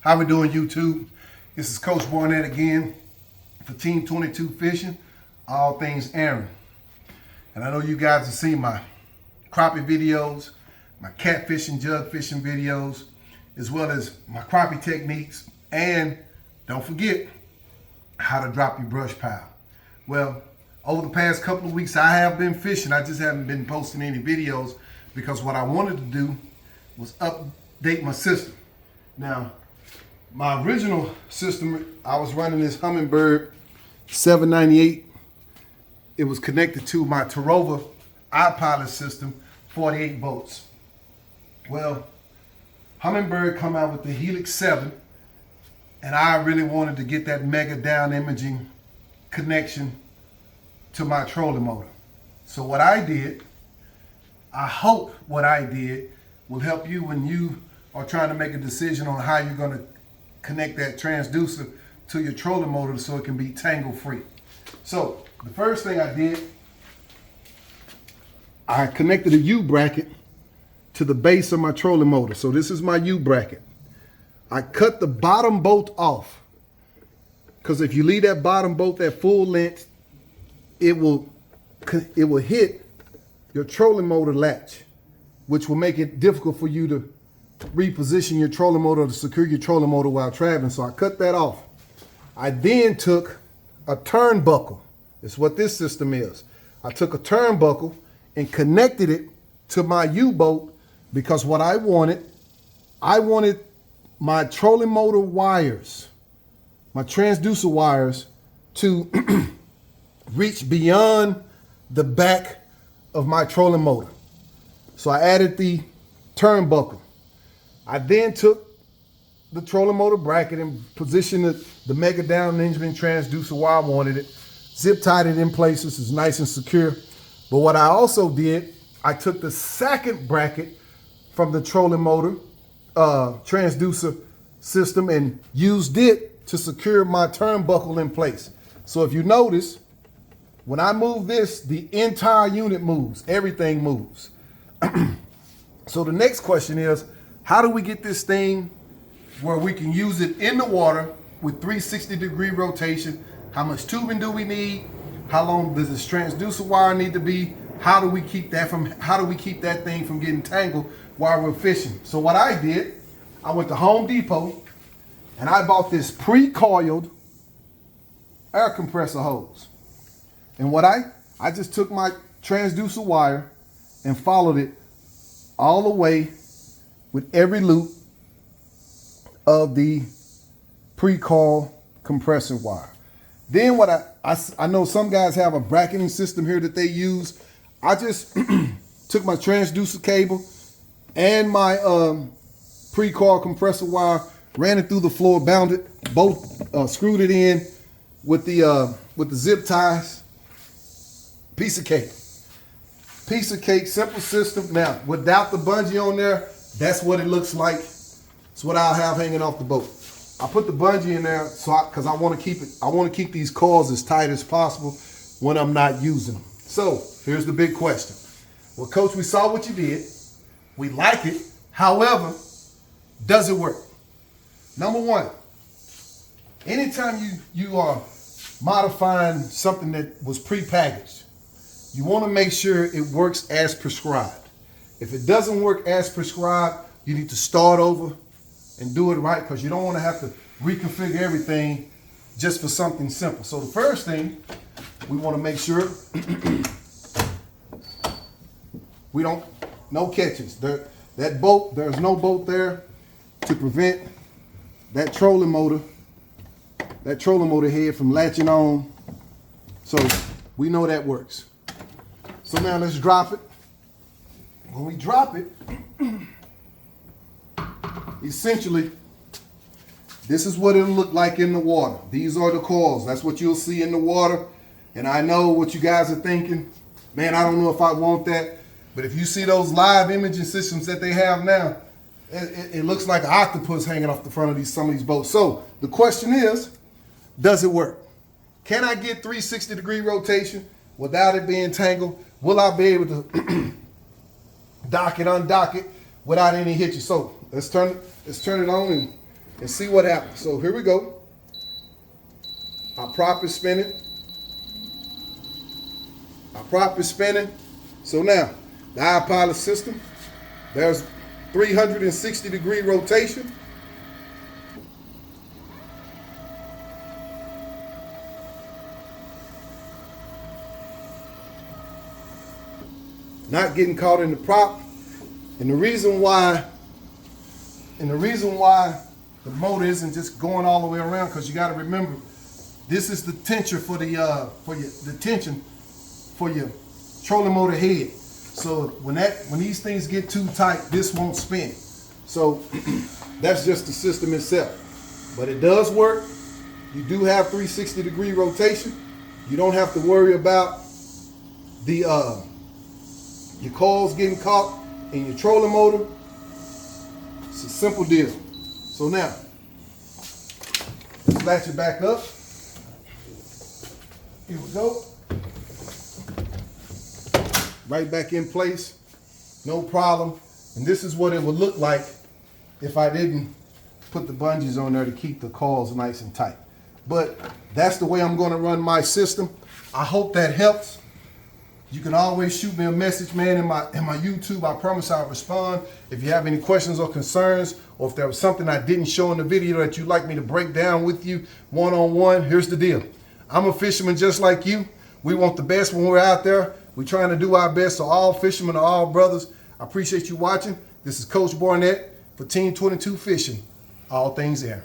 How we doing, YouTube? This is Coach Barnett again for Team 22 Fishing, all things Eryon. And I know you guys have seen my crappie videos, my catfishing, jug fishing videos, as well as my crappie techniques, and don't forget how to drop your brush pile. Well, over the past couple of weeks, I have been fishing. I just haven't been posting any videos because what I wanted to do was update my system. Now, my original system, I was running this Humminbird 798. It was connected to my Terrova I pilot system, 48 volts. Well, Humminbird come out with the Helix 7, and I really wanted to get that mega down imaging connection to my trolling motor. So what I did, I hope what I did will help you when you are trying to make a decision on how you're going to connect that transducer to your trolling motor so it can be tangle free. So the first thing I did, I connected a U bracket to the base of my trolling motor. So this is my U bracket. I cut the bottom bolt off because if you leave that bottom bolt at full length, it will hit your trolling motor latch, which will make it difficult for you to reposition your trolling motor to secure your trolling motor while traveling. So I cut that off. I then took a turnbuckle. It's what this system is. I took a turnbuckle and connected it to my U-bolt because what I wanted my trolling motor wires, my transducer wires, to reach beyond the back of my trolling motor. So I added the turnbuckle. I then took the trolling motor bracket and positioned the mega down engine transducer where I wanted it, zip tied it in place. This is nice and secure. But what I also did, I took the second bracket from the trolling motor transducer system and used it to secure my turnbuckle in place. So if you notice, when I move this, the entire unit moves, everything moves. So the next question is, how do we get this thing where we can use it in the water with 360-degree rotation? How much tubing do we need? How long does this transducer wire need to be? How do we keep that thing from getting tangled while we're fishing? So what I did, I went to Home Depot and I bought this pre-coiled air compressor hose. And what I just took my transducer wire and followed it all the way with every loop of the pre-coil compressor wire. Then what I know some guys have a bracketing system here that they use. I just took my transducer cable and my pre-coil compressor wire, ran it through the floor, bound it, both screwed it in with the zip ties. Piece of cake. Piece of cake, simple system. Now, without the bungee on there, that's what it looks like. It's what I'll have hanging off the boat. I put the bungee in there because I want to keep these coils as tight as possible when I'm not using them. So here's the big question. Well, Coach, we saw what you did. We like it. However, does it work? Number one, anytime you are modifying something that was pre-packaged, you want to make sure it works as prescribed. If it doesn't work as prescribed, you need to start over and do it right because you don't want to have to reconfigure everything just for something simple. So the first thing, we want to make sure no catches. That bolt, there's no bolt there to prevent that trolling motor head from latching on. So we know that works. So now let's drop it. When we drop it, essentially, this is what it'll look like in the water. These are the coils. That's what you'll see in the water. And I know what you guys are thinking. Man, I don't know if I want that. But if you see those live imaging systems that they have now, it looks like an octopus hanging off the front of some of these boats. So the question is, does it work? Can I get 360-degree rotation without it being tangled? Will I be able to dock it, undock it without any hitches? So let's turn it on and see what happens. So here we go. Our prop is spinning. Our prop is spinning. So now, the iPilot system, there's 360-degree rotation. Not getting caught in the prop. And the reason why the motor isn't just going all the way around, because you got to remember, this is the tension for the tension for your trolling motor head. So when these things get too tight, this won't spin. So that's just the system itself. But it does work. You do have 360-degree rotation. You don't have to worry about your coils getting caught in your trolling motor. It's a simple deal. So now, let's latch it back up. Here we go. Right back in place, no problem. And this is what it would look like if I didn't put the bungees on there to keep the coils nice and tight. But that's the way I'm going to run my system. I hope that helps. You can always shoot me a message, man, in my YouTube. I promise I'll respond. If you have any questions or concerns, or if there was something I didn't show in the video that you'd like me to break down with you one-on-one, here's the deal. I'm a fisherman just like you. We want the best when we're out there. We're trying to do our best, so all fishermen are all brothers. I appreciate you watching. This is Coach Barnett for Team 22 Fishing, all things Eryon.